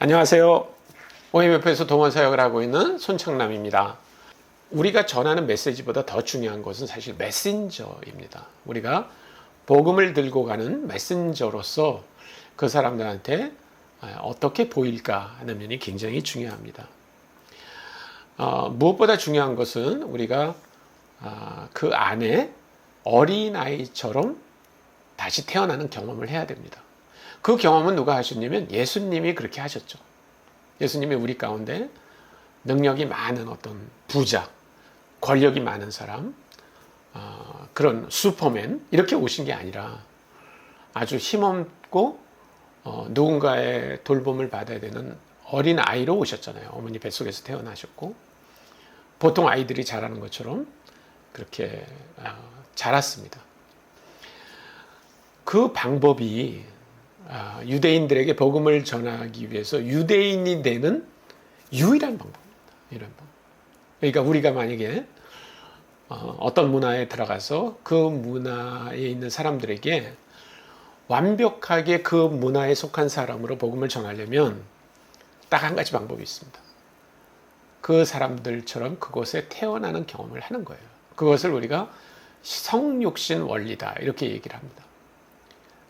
안녕하세요. OMF에서 동원 사역을 하고 있는 손창남입니다. 우리가 전하는 메시지보다 더 중요한 것은 사실 메신저입니다. 우리가 복음을 들고 가는 메신저로서 그 사람들한테 어떻게 보일까 하는 면이 굉장히 중요합니다. 무엇보다 중요한 것은 우리가 그 안에 어린아이처럼 다시 태어나는 경험을 해야 됩니다. 그 경험은 누가 하셨냐면 예수님이 그렇게 하셨죠. 예수님이 우리 가운데 능력이 많은 어떤 부자, 권력이 많은 사람, 그런 슈퍼맨 이렇게 오신 게 아니라 아주 힘없고 누군가의 돌봄을 받아야 되는 어린 아이로 오셨잖아요. 어머니 뱃속에서 태어나셨고 보통 아이들이 자라는 것처럼 그렇게 자랐습니다. 그 방법이 유대인들에게 복음을 전하기 위해서 유대인이 되는 유일한 방법입니다. 이런 방법. 그러니까 우리가 만약에 어떤 문화에 들어가서 그 문화에 있는 사람들에게 완벽하게 그 문화에 속한 사람으로 복음을 전하려면 딱 한 가지 방법이 있습니다. 그 사람들처럼 그곳에 태어나는 경험을 하는 거예요. 그것을 우리가 성육신 원리다 이렇게 얘기를 합니다.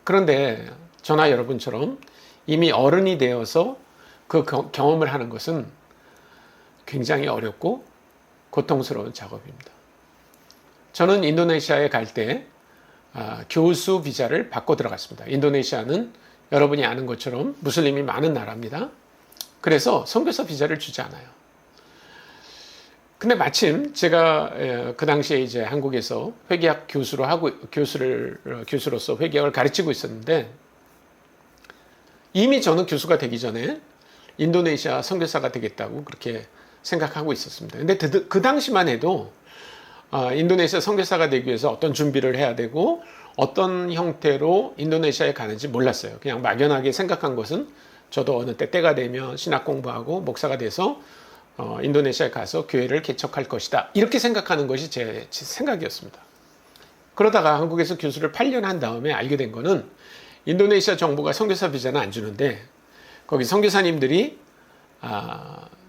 그런데 저나 여러분처럼 이미 어른이 되어서 그 경험을 하는 것은 굉장히 어렵고 고통스러운 작업입니다. 저는 인도네시아에 갈 때 교수 비자를 받고 들어갔습니다. 인도네시아는 여러분이 아는 것처럼 무슬림이 많은 나라입니다. 그래서 선교사 비자를 주지 않아요. 근데 마침 제가 그 당시에 이제 한국에서 회계학 교수로서 회계학을 가르치고 있었는데 이미 저는 교수가 되기 전에 인도네시아 선교사가 되겠다고 그렇게 생각하고 있었습니다. 근데 그 당시만 해도 인도네시아 선교사가 되기 위해서 어떤 준비를 해야 되고 어떤 형태로 인도네시아에 가는지 몰랐어요. 그냥 막연하게 생각한 것은 저도 어느 때가 되면 신학 공부하고 목사가 돼서 인도네시아에 가서 교회를 개척할 것이다. 이렇게 생각하는 것이 제 생각이었습니다. 그러다가 한국에서 교수를 8년 한 다음에 알게 된 거는 인도네시아 정부가 선교사 비자는 안 주는데 거기 선교사님들이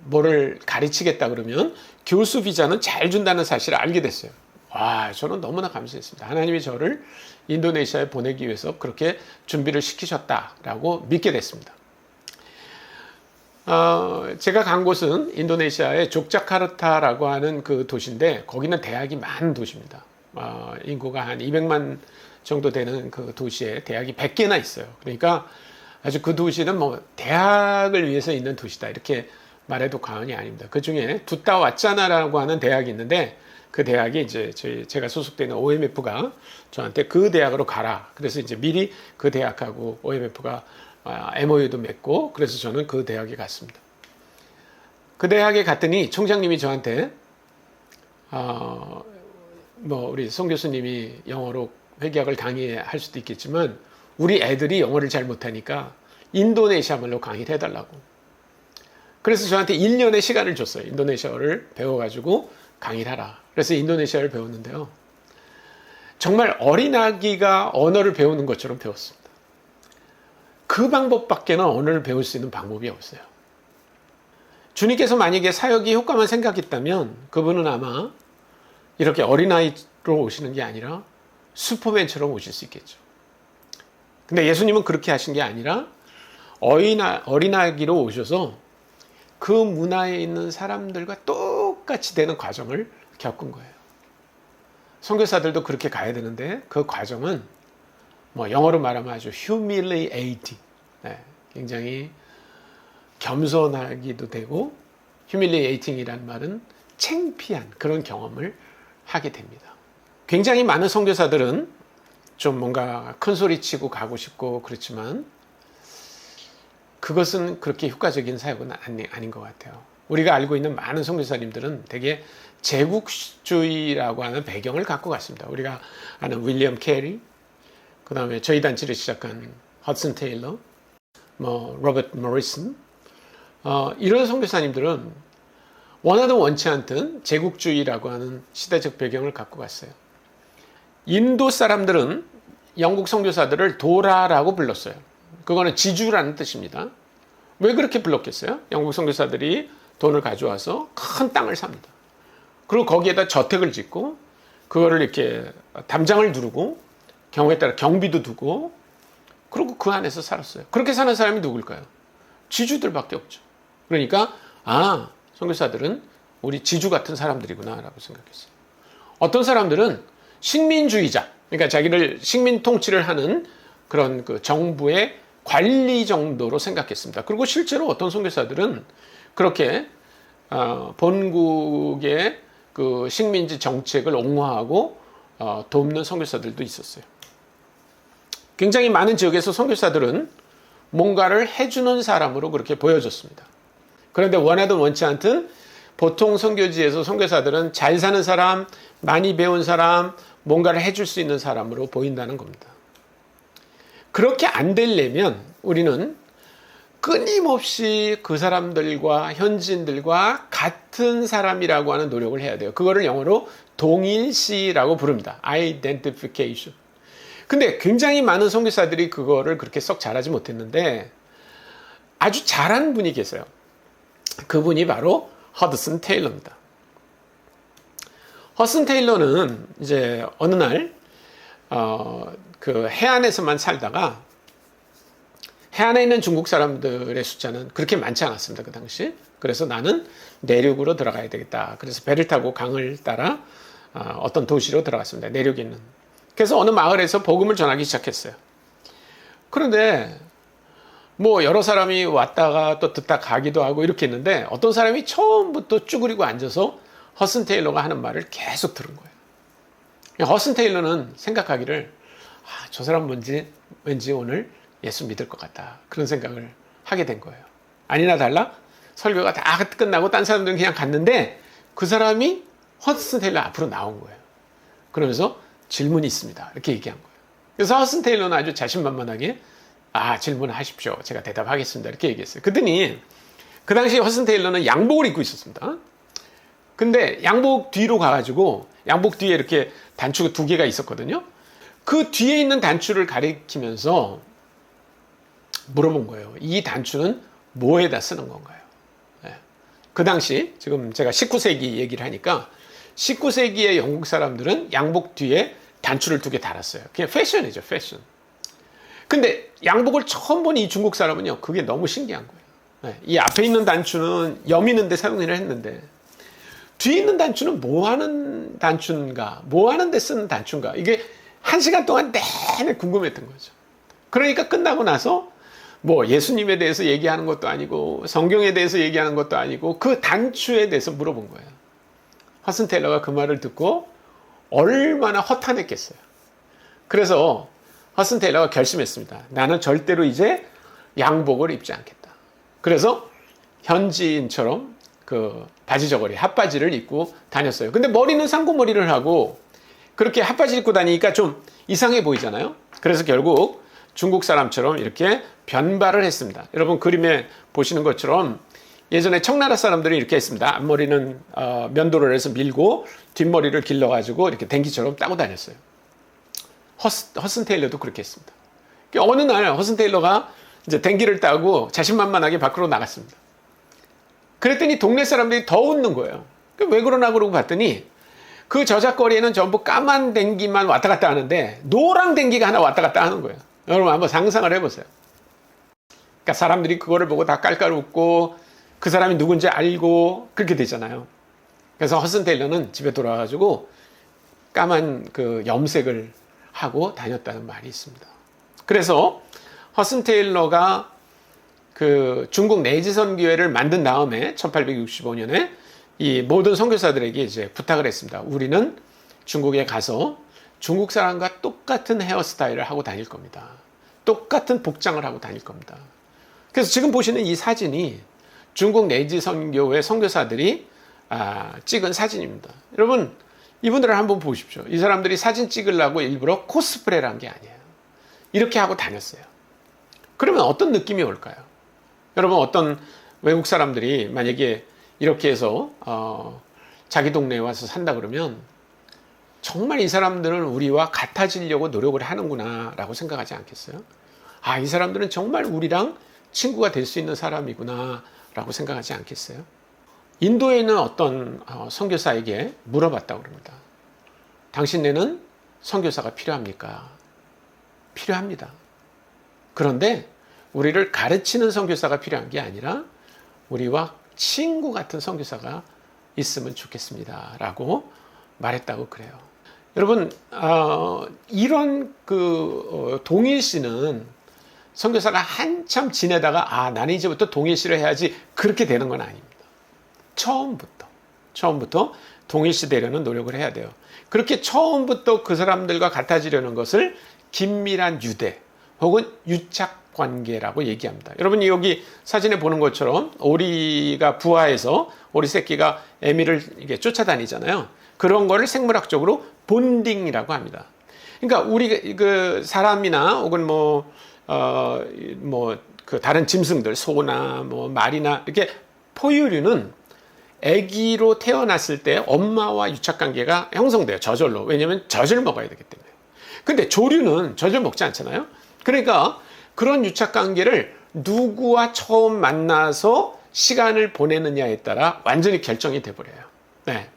뭐를 가르치겠다 그러면 교수 비자는 잘 준다는 사실을 알게 됐어요. 와, 저는 너무나 감사했습니다. 하나님이 저를 인도네시아에 보내기 위해서 그렇게 준비를 시키셨다라고 믿게 됐습니다. 제가 간 곳은 인도네시아의 족자카르타라고 하는 그 도시인데 거기는 대학이 많은 도시입니다. 인구가 한 200만 정도 되는 그 도시에 대학이 100개나 있어요. 그러니까 아주 그 도시는 뭐 대학을 위해서 있는 도시다 이렇게 말해도 과언이 아닙니다. 그 중에 두타와짜나라고 하는 대학이 있는데 그 대학이 이제 제가 소속되는 OMF가 저한테 그 대학으로 가라. 그래서 이제 미리 그 대학하고 OMF가 MOU도 맺고 그래서 저는 그 대학에 갔습니다. 그 대학에 갔더니 총장님이 저한테 우리 송 교수님이 영어로 회계학을 강의할 수도 있겠지만 우리 애들이 영어를 잘 못하니까 인도네시아 말로 강의를 해달라고. 그래서 저한테 1년의 시간을 줬어요. 인도네시아어를 배워가지고 강의를 하라. 그래서 인도네시아를 배웠는데요. 정말 어린아기가 언어를 배우는 것처럼 배웠습니다. 그 방법밖에는 언어를 배울 수 있는 방법이 없어요. 주님께서 만약에 사역이 효과만 생각했다면 그분은 아마 이렇게 어린아이로 오시는 게 아니라 슈퍼맨처럼 오실 수 있겠죠. 근데 예수님은 그렇게 하신 게 아니라 어린아기로 오셔서 그 문화에 있는 사람들과 똑같이 되는 과정을 겪은 거예요. 선교사들도 그렇게 가야 되는데 그 과정은 영어로 말하면 아주 humiliating, 굉장히 겸손하기도 되고 humiliating이라는 말은 창피한 그런 경험을 하게 됩니다. 굉장히 많은 선교사들은 좀 뭔가 큰 소리 치고 가고 싶고 그렇지만 그것은 그렇게 효과적인 사역은 아닌 것 같아요. 우리가 알고 있는 많은 선교사님들은 되게 제국주의라고 하는 배경을 갖고 갔습니다. 우리가 아는 윌리엄 캐리, 그 다음에 저희 단체를 시작한 허슨 테일러, 로버트 모리슨, 이런 선교사님들은 원하든 원치 않든 제국주의라고 하는 시대적 배경을 갖고 갔어요. 인도 사람들은 영국 선교사들을 도라라고 불렀어요. 그거는 지주라는 뜻입니다. 왜 그렇게 불렀겠어요? 영국 선교사들이 돈을 가져와서 큰 땅을 삽니다. 그리고 거기에다 저택을 짓고 그거를 이렇게 담장을 두르고 경우에 따라 경비도 두고 그리고 그 안에서 살았어요. 그렇게 사는 사람이 누굴까요? 지주들밖에 없죠. 그러니까 선교사들은 우리 지주 같은 사람들이구나 라고 생각했어요. 어떤 사람들은 식민주의자, 그러니까 자기를 식민 통치를 하는 그런 그 정부의 관리 정도로 생각했습니다. 그리고 실제로 어떤 선교사들은 그렇게 본국의 그 식민지 정책을 옹호하고 돕는 선교사들도 있었어요. 굉장히 많은 지역에서 선교사들은 뭔가를 해주는 사람으로 그렇게 보여졌습니다. 그런데 원하든 원치 않든 보통 선교지에서 선교사들은 잘 사는 사람, 많이 배운 사람, 뭔가를 해줄 수 있는 사람으로 보인다는 겁니다. 그렇게 안 되려면 우리는 끊임없이 그 사람들과 현지인들과 같은 사람이라고 하는 노력을 해야 돼요. 그거를 영어로 동일시라고 부릅니다. identification. 근데 굉장히 많은 선교사들이 그거를 그렇게 썩 잘하지 못했는데 아주 잘한 분이 계세요. 그분이 바로 허드슨 테일러입니다. 허드슨 테일러는 이제 어느 날 그 해안에서만 살다가 해안에 있는 중국 사람들의 숫자는 그렇게 많지 않았습니다. 그 당시. 그래서 나는 내륙으로 들어가야 되겠다. 그래서 배를 타고 강을 따라 어떤 도시로 들어갔습니다. 내륙에 있는. 그래서 어느 마을에서 복음을 전하기 시작했어요. 그런데 뭐 여러 사람이 왔다가 또 듣다 가기도 하고 이렇게 했는데 어떤 사람이 처음부터 쭈그리고 앉아서 허슨 테일러가 하는 말을 계속 들은 거예요. 허슨 테일러는 생각하기를 저 사람 왠지 오늘 예수 믿을 것 같다. 그런 생각을 하게 된 거예요. 아니나 달라 설교가 다 끝나고 딴 사람들은 그냥 갔는데 그 사람이 허슨 테일러 앞으로 나온 거예요. 그러면서 질문이 있습니다. 이렇게 얘기한 거예요. 그래서 허슨 테일러는 아주 자신만만하게 질문하십시오. 제가 대답하겠습니다. 이렇게 얘기했어요. 그랬더니 그 당시 허슨 테일러는 양복을 입고 있었습니다. 근데 양복 뒤로 가가지고 양복 뒤에 이렇게 단추가 2개가 있었거든요. 그 뒤에 있는 단추를 가리키면서 물어본 거예요. 이 단추는 뭐에다 쓰는 건가요? 그 당시 지금 제가 19세기 얘기를 하니까 19세기의 영국 사람들은 양복 뒤에 단추를 2개 달았어요. 그냥 패션이죠, 패션. 근데 양복을 처음 본 이 중국 사람은요, 그게 너무 신기한 거예요. 이 앞에 있는 단추는 여미는데 사용을 했는데 뒤에 있는 단추는 뭐 하는 단추인가, 뭐 하는 데 쓰는 단추인가, 이게 1시간 동안 내내 궁금했던 거죠. 그러니까 끝나고 나서 뭐 예수님에 대해서 얘기하는 것도 아니고 성경에 대해서 얘기하는 것도 아니고 그 단추에 대해서 물어본 거예요. 허슨 테일러가 그 말을 듣고 얼마나 허탄했겠어요. 그래서 허슨 테일러가 결심했습니다. 나는 절대로 이제 양복을 입지 않겠다. 그래서 현지인처럼 그 바지 저고리, 핫바지를 입고 다녔어요. 근데 머리는 상고머리를 하고 그렇게 핫바지 입고 다니니까 좀 이상해 보이잖아요. 그래서 결국 중국 사람처럼 이렇게 변발을 했습니다. 여러분 그림에 보시는 것처럼 예전에 청나라 사람들이 이렇게 했습니다. 앞머리는 면도를 해서 밀고 뒷머리를 길러가지고 이렇게 댕기처럼 따고 다녔어요. 허슨 테일러도 그렇게 했습니다. 어느 날 허슨 테일러가 이제 댕기를 따고 자신만만하게 밖으로 나갔습니다. 그랬더니 동네 사람들이 더 웃는 거예요. 왜 그러나 그러고 봤더니 그 저작거리에는 전부 까만 댕기만 왔다 갔다 하는데 노랑 댕기가 하나 왔다 갔다 하는 거예요. 여러분 한번 상상을 해보세요. 그러니까 사람들이 그거를 보고 다 깔깔 웃고 그 사람이 누군지 알고 그렇게 되잖아요. 그래서 허슨 테일러는 집에 돌아와가지고 까만 그 염색을 하고 다녔다는 말이 있습니다. 그래서 허슨 테일러가 그 중국 내지선교회를 만든 다음에 1865년에 이 모든 선교사들에게 이제 부탁을 했습니다. 우리는 중국에 가서 중국 사람과 똑같은 헤어스타일을 하고 다닐 겁니다. 똑같은 복장을 하고 다닐 겁니다. 그래서 지금 보시는 이 사진이 중국 내지선교회 선교사들이 찍은 사진입니다. 여러분 이분들을 한번 보십시오. 이 사람들이 사진 찍으려고 일부러 코스프레를 한 게 아니에요. 이렇게 하고 다녔어요. 그러면 어떤 느낌이 올까요? 여러분 어떤 외국 사람들이 만약에 이렇게 해서 자기 동네에 와서 산다 그러면 정말 이 사람들은 우리와 같아지려고 노력을 하는구나 라고 생각하지 않겠어요? 이 사람들은 정말 우리랑 친구가 될 수 있는 사람이구나라고 생각하지 않겠어요? 인도에 있는 어떤 선교사에게 물어봤다고 그럽니다. 당신네는 선교사가 필요합니까? 필요합니다. 그런데 우리를 가르치는 선교사가 필요한 게 아니라 우리와 친구 같은 선교사가 있으면 좋겠습니다. 라고 말했다고 그래요. 여러분, 이런 동일시는 선교사가 한참 지내다가 나는 이제부터 동일시를 해야지 그렇게 되는 건 아닙니다. 처음부터 동일시 되려는 노력을 해야 돼요. 그렇게 처음부터 그 사람들과 같아지려는 것을 긴밀한 유대 혹은 유착관계라고 얘기합니다. 여러분이 여기 사진에 보는 것처럼 오리가 부화해서 오리 새끼가 애미를 이게 쫓아다니잖아요. 그런 거를 생물학적으로 본딩이라고 합니다. 그러니까 우리 그 사람이나 혹은 그 다른 짐승들, 소나 말이나 이렇게 포유류는 아기로 태어났을 때 엄마와 유착관계가 형성돼요. 저절로. 왜냐하면 젖을 먹어야 되기 때문에. 근데 조류는 젖을 먹지 않잖아요. 그러니까 그런 유착관계를 누구와 처음 만나서 시간을 보내느냐에 따라 완전히 결정이 돼버려요. 네.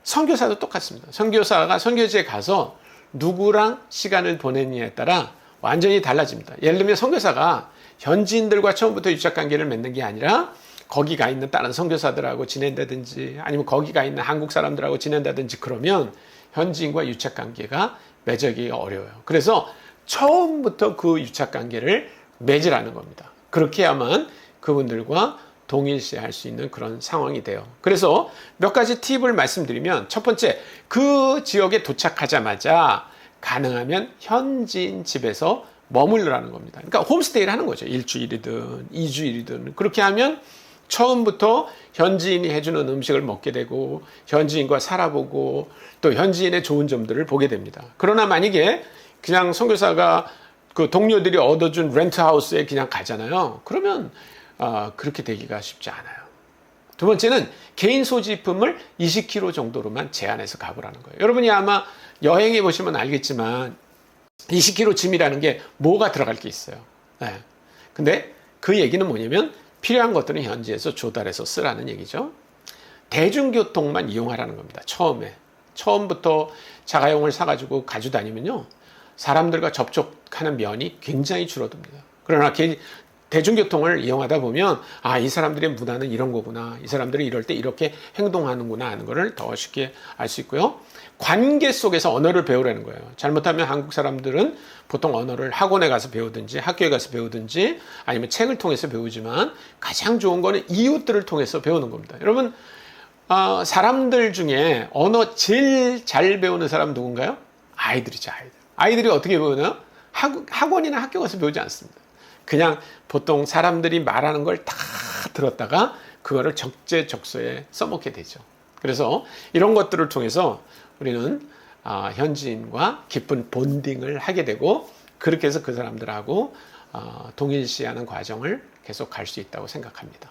선교사도 똑같습니다. 선교사가 선교지에 가서 누구랑 시간을 보내느냐에 따라 완전히 달라집니다. 예를 들면 선교사가 현지인들과 처음부터 유착관계를 맺는 게 아니라 거기 가 있는 다른 선교사들하고 지낸다든지 아니면 거기 가 있는 한국 사람들하고 지낸다든지 그러면 현지인과 유착관계가 맺기가 어려워요. 그래서 처음부터 그 유착관계를 맺으라는 겁니다. 그렇게 해야만 그분들과 동일시할 수 있는 그런 상황이 돼요. 그래서 몇 가지 팁을 말씀드리면 첫 번째, 그 지역에 도착하자마자 가능하면 현지인 집에서 머물러라는 겁니다. 그러니까 홈스테이를 하는 거죠. 일주일이든 2주일이든. 그렇게 하면 처음부터 현지인이 해주는 음식을 먹게 되고 현지인과 살아보고 또 현지인의 좋은 점들을 보게 됩니다. 그러나 만약에 그냥 선교사가 그 동료들이 얻어준 렌트하우스에 그냥 가잖아요. 그러면 그렇게 되기가 쉽지 않아요. 두 번째는 개인 소지품을 20kg 정도로만 제한해서 가보라는 거예요. 여러분이 아마 여행해 보시면 알겠지만 20kg 짐이라는 게 뭐가 들어갈 게 있어요. 네. 근데 그 얘기는 뭐냐면 필요한 것들은 현지에서 조달해서 쓰라는 얘기죠. 대중교통만 이용하라는 겁니다. 처음부터 자가용을 사가지고 가지고 다니면요. 사람들과 접촉하는 면이 굉장히 줄어듭니다. 그러나 대중교통을 이용하다 보면 이 사람들의 문화는 이런 거구나. 이 사람들이 이럴 때 이렇게 행동하는구나 하는 것을 더 쉽게 알 수 있고요. 관계 속에서 언어를 배우라는 거예요. 잘못하면 한국 사람들은 보통 언어를 학원에 가서 배우든지 학교에 가서 배우든지 아니면 책을 통해서 배우지만 가장 좋은 거는 이웃들을 통해서 배우는 겁니다. 여러분, 사람들 중에 언어 제일 잘 배우는 사람 누군가요? 아이들이죠, 아이들. 아이들이 어떻게 배우나요? 학원이나 학교 가서 배우지 않습니다. 그냥 보통 사람들이 말하는 걸 다 들었다가 그거를 적재적소에 써먹게 되죠. 그래서 이런 것들을 통해서 우리는 현지인과 깊은 본딩을 하게 되고 그렇게 해서 그 사람들하고 동일시하는 과정을 계속 갈 수 있다고 생각합니다.